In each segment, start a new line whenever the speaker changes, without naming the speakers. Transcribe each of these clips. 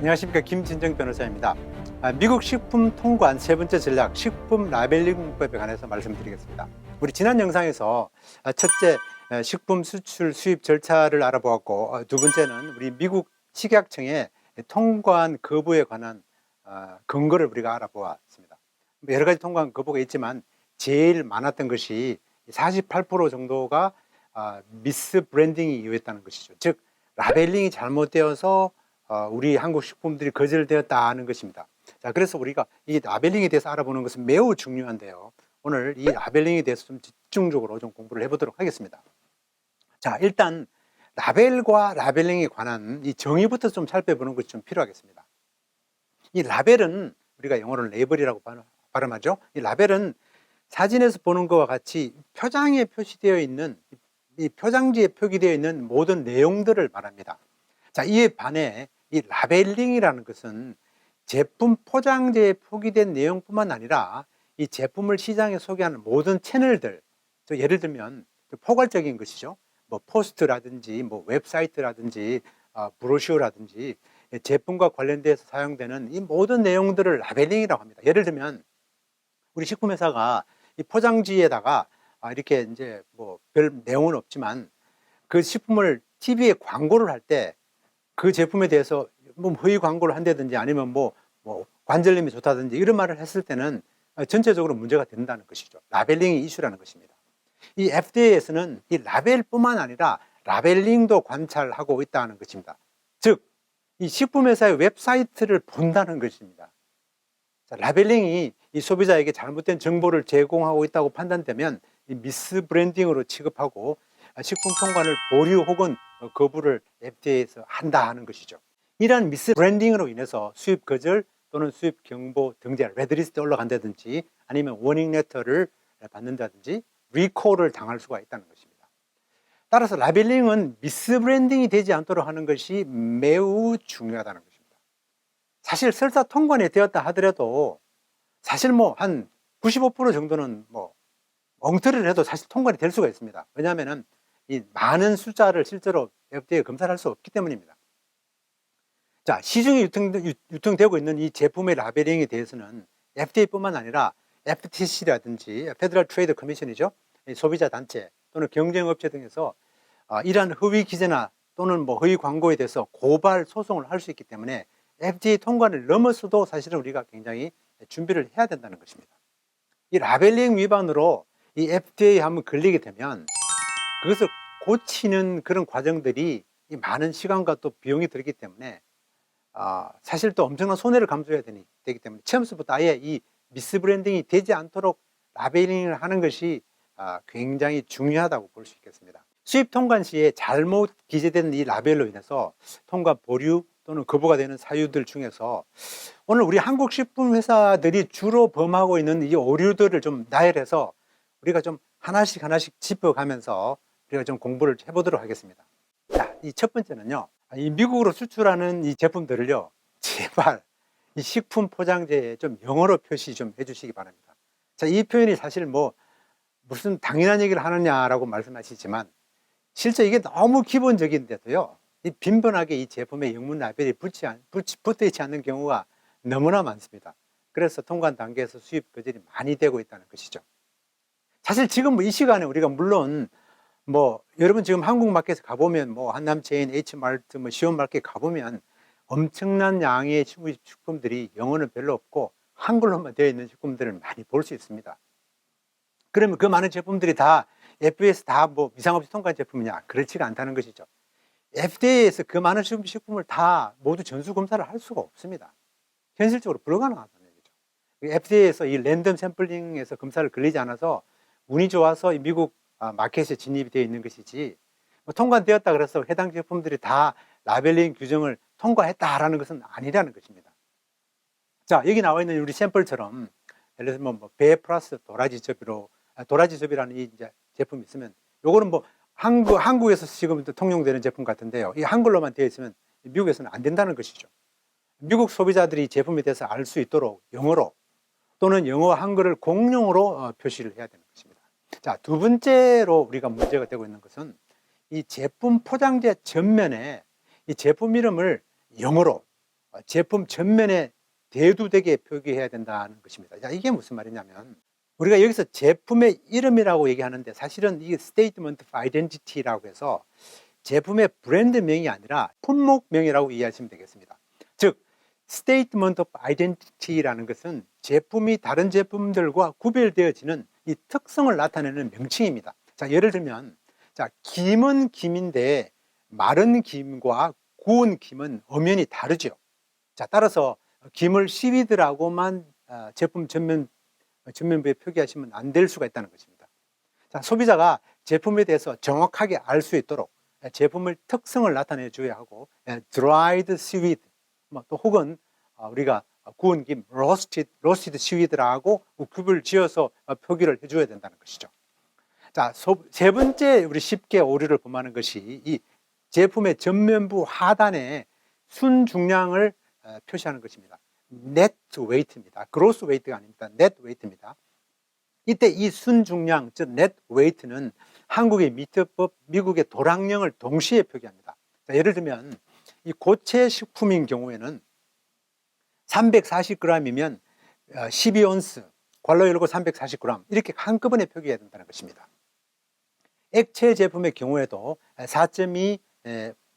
안녕하십니까, 김진정 변호사입니다. 미국 식품 통관 세 번째 전략, 식품 라벨링법에 관해서 말씀드리겠습니다. 우리 지난 영상에서 첫째, 식품 수출 수입 절차를 알아보았고, 두 번째는 우리 미국 식약청의 통관 거부에 관한 근거를 우리가 알아보았습니다. 여러 가지 통관 거부가 있지만 제일 많았던 것이 48% 정도가 미스 브랜딩이 이유였다는 것이죠. 즉 라벨링이 잘못되어서 우리 한국 식품들이 거절되었다는 것입니다. 자, 그래서 우리가 이 라벨링에 대해서 알아보는 것은 매우 중요한데요. 오늘 이 라벨링에 대해서 좀 집중적으로 좀 공부를 해보도록 하겠습니다. 자, 일단 라벨과 라벨링에 관한 이 정의부터 좀 살펴보는 것이 좀 필요하겠습니다. 이 라벨은 우리가 영어로는 레이블이라고 발음하죠. 이 라벨은 사진에서 보는 것과 같이 표장에 표시되어 있는, 이 표장지에 표기되어 있는 모든 내용들을 말합니다. 자, 이에 반해 이 라벨링이라는 것은 제품 포장지에 표기된 내용뿐만 아니라 이 제품을 시장에 소개하는 모든 채널들, 예를 들면 포괄적인 것이죠. 뭐 포스트라든지 뭐 웹사이트라든지 브로셔라든지 제품과 관련돼서 사용되는 이 모든 내용들을 라벨링이라고 합니다. 예를 들면 우리 식품회사가 이 포장지에다가 이렇게 이제 뭐 별 내용은 없지만 그 식품을 TV에 광고를 할 때 그 제품에 대해서 뭐 허위 광고를 한다든지 아니면 뭐 관절염이 좋다든지 이런 말을 했을 때는 전체적으로 문제가 된다는 것이죠. 라벨링이 이슈라는 것입니다. 이 FDA에서는 이 라벨뿐만 아니라 라벨링도 관찰하고 있다는 것입니다. 즉, 이 식품회사의 웹사이트를 본다는 것입니다. 자, 라벨링이 이 소비자에게 잘못된 정보를 제공하고 있다고 판단되면 이 미스 브랜딩으로 취급하고 식품 통관을 보류 혹은 거부를 FDA에서 한다 하는 것이죠. 이러한 미스 브랜딩으로 인해서 수입 거절 또는 수입 경보 등재, 레드리스트에 올라간다든지 아니면 워닝 레터를 받는다든지 리콜을 당할 수가 있다는 것입니다. 따라서 라벨링은 미스 브랜딩이 되지 않도록 하는 것이 매우 중요하다는 것입니다. 사실 설사 통관이 되었다 하더라도 사실 뭐 한 95% 정도는 뭐 엉터리를 해도 사실 통관이 될 수가 있습니다. 왜냐하면은 이 많은 숫자를 실제로 FDA 검사를 할 수 없기 때문입니다. 자, 시중에 유통되고 있는 이 제품의 라벨링에 대해서는 FDA뿐만 아니라 FTC라든지 페더럴 트레이드 커미션이죠. 소비자 단체 또는 경쟁업체 등에서 이러한 허위 기재나 또는 뭐 허위 광고에 대해서 고발 소송을 할 수 있기 때문에 FDA 통관을 넘어서도 사실은 우리가 굉장히 준비를 해야 된다는 것입니다. 이 라벨링 위반으로 이 FDA 한번 걸리게 되면 그것을 고치는 그런 과정들이 이 많은 시간과 또 비용이 들기 때문에 사실 또 엄청난 손해를 감수해야 되기 때문에 처음부터 아예 이 미스 브랜딩이 되지 않도록 라벨링을 하는 것이 굉장히 중요하다고 볼 수 있겠습니다. 수입 통관 시에 잘못 기재된 이 라벨로 인해서 통관 보류 또는 거부가 되는 사유들 중에서 오늘 우리 한국 식품 회사들이 주로 범하고 있는 이 오류들을 좀 나열해서 우리가 좀 하나씩 짚어가면서 우리가 좀 공부를 해보도록 하겠습니다. 자, 이 첫 번째는요, 이 미국으로 수출하는 이 제품들을요, 제발 이 식품 포장재에 좀 영어로 표시 좀 해주시기 바랍니다. 자, 이 표현이 사실 뭐 무슨 당연한 얘기를 하느냐라고 말씀하시지만 실제 이게 너무 기본적인데도요, 이 빈번하게 이 제품에 영문 라벨이 붙어 있지 않는 경우가 너무나 많습니다. 그래서 통관 단계에서 수입 거절이 많이 되고 있다는 것이죠. 사실 지금 뭐 이 시간에 우리가 물론 뭐 여러분 지금 한국 마켓에 가보면 뭐 한남체인, H마트, 뭐 시온마켓 가보면 엄청난 양의 식품들이 영어는 별로 없고 한글로만 되어 있는 식품들을 많이 볼 수 있습니다. 그러면 그 많은 제품들이 다 FDA에서 다 뭐 이상 없이 통과한 제품이냐? 그렇지가 않다는 것이죠. FDA에서 그 많은 식품을 다 모두 전수 검사를 할 수가 없습니다. 현실적으로 불가능하다는 얘기죠. FDA에서 이 랜덤 샘플링에서 검사를 걸리지 않아서 운이 좋아서 이 미국 마켓에 진입이 되어 있는 것이지 뭐 통과되었다 그래서 해당 제품들이 다 라벨링 규정을 통과했다라는 것은 아니라는 것입니다. 자, 여기 나와 있는 우리 샘플처럼 예를 들면 뭐 배 플러스 도라지접이라는 이 이제 제품이 있으면 요거는 뭐 한국에서 지금 통용되는 제품 같은데요. 이 한글로만 되어 있으면 미국에서는 안 된다는 것이죠. 미국 소비자들이 제품에 대해서 알 수 있도록 영어로 또는 영어와 한글을 공용으로 표시를 해야 되는 것입니다. 자, 두 번째로 우리가 문제가 되고 있는 것은 이 제품 포장재 전면에 이 제품 이름을 영어로 제품 전면에 대두되게 표기해야 된다는 것입니다. 자, 이게 무슨 말이냐면 우리가 여기서 제품의 이름이라고 얘기하는데 사실은 이게 Statement of Identity라고 해서 제품의 브랜드명이 아니라 품목명이라고 이해하시면 되겠습니다. 즉 Statement of Identity라는 것은 제품이 다른 제품들과 구별되어지는 이 특성을 나타내는 명칭입니다. 자, 예를 들면 자, 김은 김인데 마른 김과 구운 김은 엄연히 다르죠. 자, 따라서 김을 시위드라고만 제품 전면부에 표기하시면 안 될 수가 있다는 것입니다. 자, 소비자가 제품에 대해서 정확하게 알 수 있도록 제품의 특성을 나타내 줘야 하고 dried seaweed 또 혹은 우리가 구운 김 roasted seaweed라고 구별 지어서 표기를 해줘야 된다는 것이죠. 자, 세 번째 우리 쉽게 오류를 범하는 것이 이 제품의 전면부 하단에 순중량을 표시하는 것입니다. net weight입니다. gross weight가 아닙니다. net weight입니다. 이때 이 순중량, 즉 net weight는 한국의 미트법, 미국의 도량령을 동시에 표기합니다. 자, 예를 들면 이 고체 식품인 경우에는 340g이면 12온스, 괄호 열고 340g 이렇게 한꺼번에 표기해야 된다는 것입니다. 액체 제품의 경우에도 4.2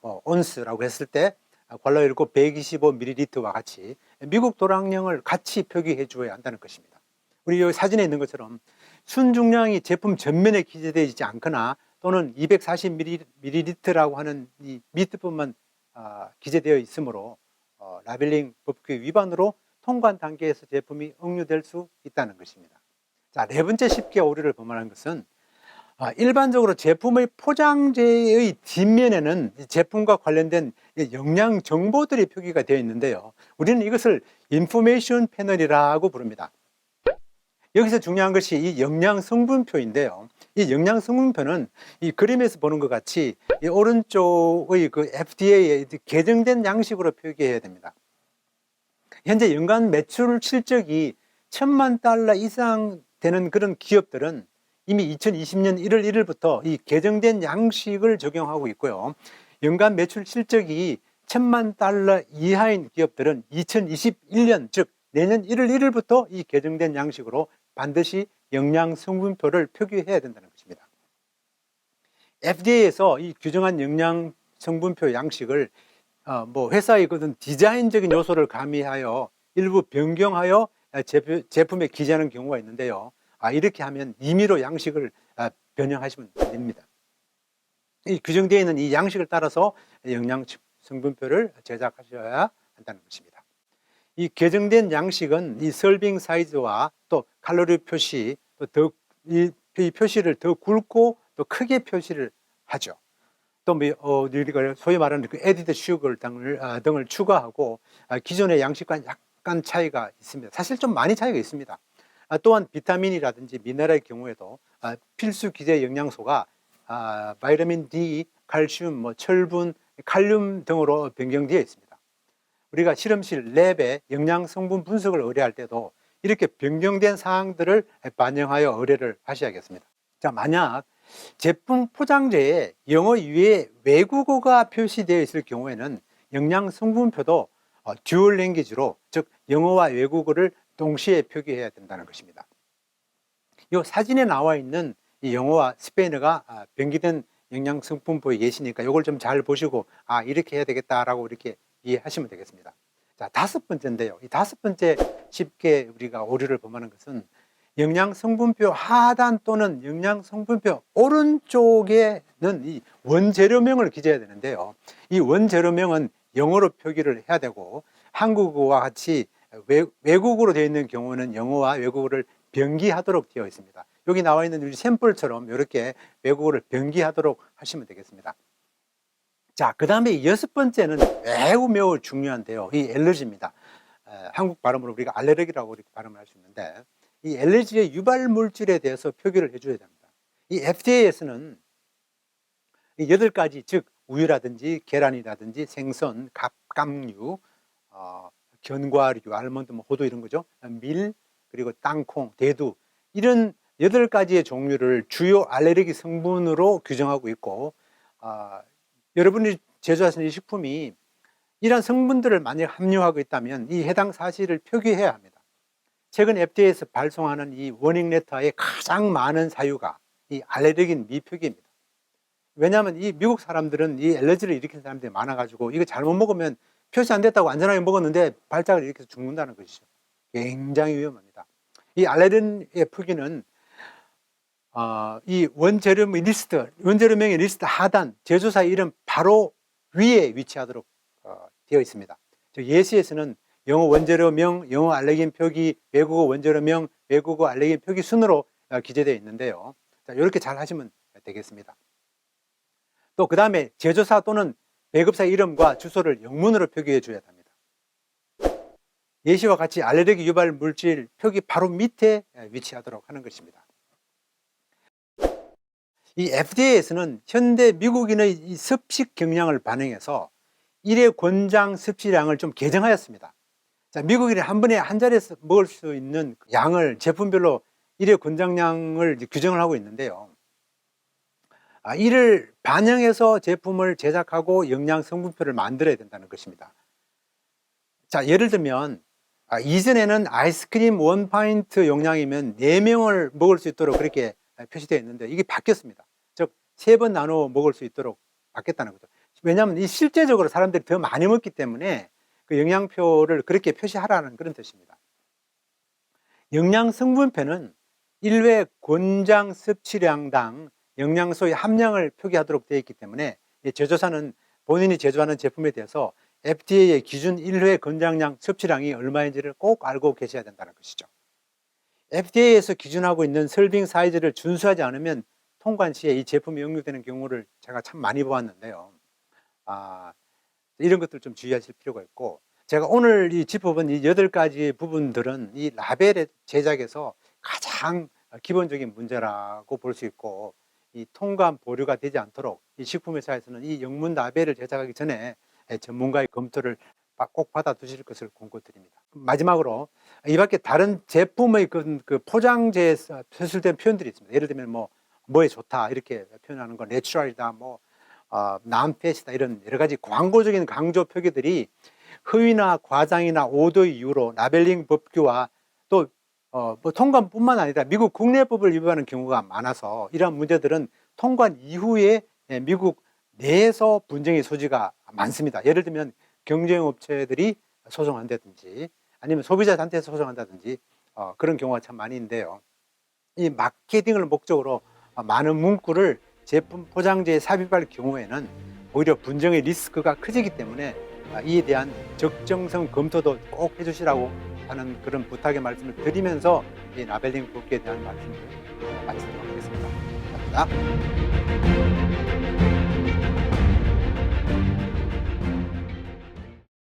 온스라고 했을 때 괄호 열고 125ml와 같이 미국 도량령을 같이 표기해 주어야 한다는 것입니다. 우리 여기 사진에 있는 것처럼 순중량이 제품 전면에 기재되어 있지 않거나 또는 240ml라고 하는 이 미트법만 기재되어 있으므로 라벨링 법규 위반으로 통관 단계에서 제품이 억류될 수 있다는 것입니다. 자, 네 번째 쉽게 오류를 범하는 것은 일반적으로 제품의 포장재의 뒷면에는 제품과 관련된 영양 정보들이 표기가 되어 있는데요. 우리는 이것을 인포메이션 패널이라고 부릅니다. 여기서 중요한 것이 이 영양 성분표인데요. 이 영양 성분표는 이 그림에서 보는 것 같이 이 오른쪽의 그 FDA의 개정된 양식으로 표기해야 됩니다. 현재 연간 매출 실적이 $10,000,000 이상 되는 그런 기업들은 이미 2020년 1월 1일부터 이 개정된 양식을 적용하고 있고요. 연간 매출 실적이 $10,000,000 이하인 기업들은 2021년, 즉 내년 1월 1일부터 이 개정된 양식으로 반드시 영양 성분표를 표기해야 된다는 것입니다. FDA에서 이 규정한 영양 성분표 양식을 회사의 그런 디자인적인 요소를 가미하여 일부 변경하여 제품에 기재하는 경우가 있는데요. 이렇게 하면 임의로 양식을 변형하시면 안 됩니다. 이 규정되어 있는 이 양식을 따라서 영양 성분표를 제작하셔야 한다는 것입니다. 이 개정된 양식은 이 설빙 사이즈와 또 칼로리 표시, 또 이 표시를 더 굵고 또 크게 표시를 하죠. 또 우리가 소위 말하는 그 에디드 슈거 등을 추가하고 기존의 양식과는 약간 차이가 있습니다. 사실 좀 많이 차이가 있습니다. 또한 비타민이라든지 미네랄의 경우에도 필수 기재 영양소가 바이타민 D, 칼슘, 철분, 칼륨 등으로 변경되어 있습니다. 우리가 실험실 랩에 영양 성분 분석을 의뢰할 때도 이렇게 변경된 사항들을 반영하여 의뢰를 하셔야겠습니다. 자, 만약 제품 포장재에 영어 이외에 외국어가 표시되어 있을 경우에는 영양 성분표도 듀얼 랭귀지로, 즉 영어와 외국어를 동시에 표기해야 된다는 것입니다. 이 사진에 나와 있는 이 영어와 스페인어가 변기된 영양 성분표의 예시니까 이걸 좀 잘 보시고 이렇게 해야 되겠다라고 이렇게 이해하시면 되겠습니다. 자, 다섯 번째인데요. 이 다섯 번째 쉽게 우리가 오류를 범하는 것은 영양 성분표 하단 또는 영양 성분표 오른쪽에는 이 원재료명을 기재해야 되는데요. 이 원재료명은 영어로 표기를 해야 되고 한국어와 같이 외국어로 되어 있는 경우는 영어와 외국어를 병기하도록 되어 있습니다. 여기 나와 있는 우리 샘플처럼 이렇게 외국어를 병기하도록 하시면 되겠습니다. 자, 그 다음에 여섯 번째는 매우 중요한데요. 이 알러지입니다. 한국 발음으로 우리가 알레르기라고 이렇게 발음을 할 수 있는데 이 알레르기의 유발 물질에 대해서 표기를 해줘야 됩니다. 이 FDA에서는 이 8가지, 즉 우유라든지 계란이라든지 생선, 갑각류, 견과류, 알몬드, 호두 이런 거죠. 밀, 그리고 땅콩, 대두 이런 8가지의 종류를 주요 알레르기 성분으로 규정하고 있고 여러분이 제조하시는 이 식품이 이러한 성분들을 만약 함유하고 있다면 이 해당 사실을 표기해야 합니다. 최근 FDA에서 발송하는 이 워닝 레터의 가장 많은 사유가 이 알레르긴 미표기입니다. 왜냐하면 이 미국 사람들은 이 알레르기를 일으키는 사람들이 많아가지고 이거 잘못 먹으면 표시 안 됐다고 안전하게 먹었는데 발작을 일으켜서 죽는다는 것이죠. 굉장히 위험합니다. 이 알레르기의 표기는 이 원재료명의 리스트 하단 제조사 이름 바로 위에 위치하도록 되어 있습니다. 즉 예시에서는 영어 원재료명, 영어 알레르긴 표기, 외국어 원재료명, 외국어 알레르긴 표기 순으로 기재되어 있는데요. 자, 이렇게 잘 하시면 되겠습니다. 또 그 다음에 제조사 또는 배급사 이름과 주소를 영문으로 표기해 줘야 합니다. 예시와 같이 알레르기 유발 물질 표기 바로 밑에 위치하도록 하는 것입니다. 이 FDA에서는 현대 미국인의 이 습식 경향을 반영해서 일회 권장 섭취량을 좀 개정하였습니다. 자, 미국인이 한 번에 한 자리에서 먹을 수 있는 양을 제품별로 일회 권장량을 규정을 하고 있는데요. 이를 반영해서 제품을 제작하고 영양 성분표를 만들어야 된다는 것입니다. 자, 예를 들면 이전에는 아이스크림 1파인트 용량이면 4명을 먹을 수 있도록 그렇게 표시되어 있는데 이게 바뀌었습니다. 즉 3번 나누어 먹을 수 있도록 바뀌었다는 거죠. 왜냐하면 이 실제적으로 사람들이 더 많이 먹기 때문에 그 영양표를 그렇게 표시하라는 그런 뜻입니다. 영양 성분표는 1회 권장 섭취량당 영양소의 함량을 표기하도록 되어 있기 때문에 제조사는 본인이 제조하는 제품에 대해서 FDA의 기준 1회 권장량 섭취량이 얼마인지를 꼭 알고 계셔야 된다는 것이죠. FDA에서 기준하고 있는 설빙 사이즈를 준수하지 않으면 통관 시에 이 제품이 역류되는 경우를 제가 참 많이 보았는데요. 이런 것들 좀 주의하실 필요가 있고, 제가 오늘 짚어본 이 8가지 부분들은 이 라벨의 제작에서 가장 기본적인 문제라고 볼 수 있고, 이 통관 보류가 되지 않도록 이 식품회사에서는 이 영문 라벨을 제작하기 전에 전문가의 검토를 꼭 받아 두실 것을 권고드립니다. 마지막으로 이 밖에 다른 제품의 그 포장재에 표출된 표현들이 있습니다. 예를 들면 뭐에 좋다 이렇게 표현하는 거, 내추럴이다, 남패시다 이런 여러 가지 광고적인 강조 표기들이 허위나 과장이나 오도의 이유로 라벨링 법규와 또 통관뿐만 아니라 미국 국내법을 위반하는 경우가 많아서 이러한 문제들은 통관 이후에 미국 내에서 분쟁의 소지가 많습니다. 예를 들면 경쟁업체들이 소송한다든지 아니면 소비자단체에서 소송한다든지 그런 경우가 참 많이 있는데요. 이 마케팅을 목적으로 많은 문구를 제품 포장재에 삽입할 경우에는 오히려 분쟁의 리스크가 커지기 때문에 이에 대한 적정성 검토도 꼭 해주시라고 하는 그런 부탁의 말씀을 드리면서 이 라벨링 법규에 대한 말씀을 마치도록 하겠습니다. 감사합니다.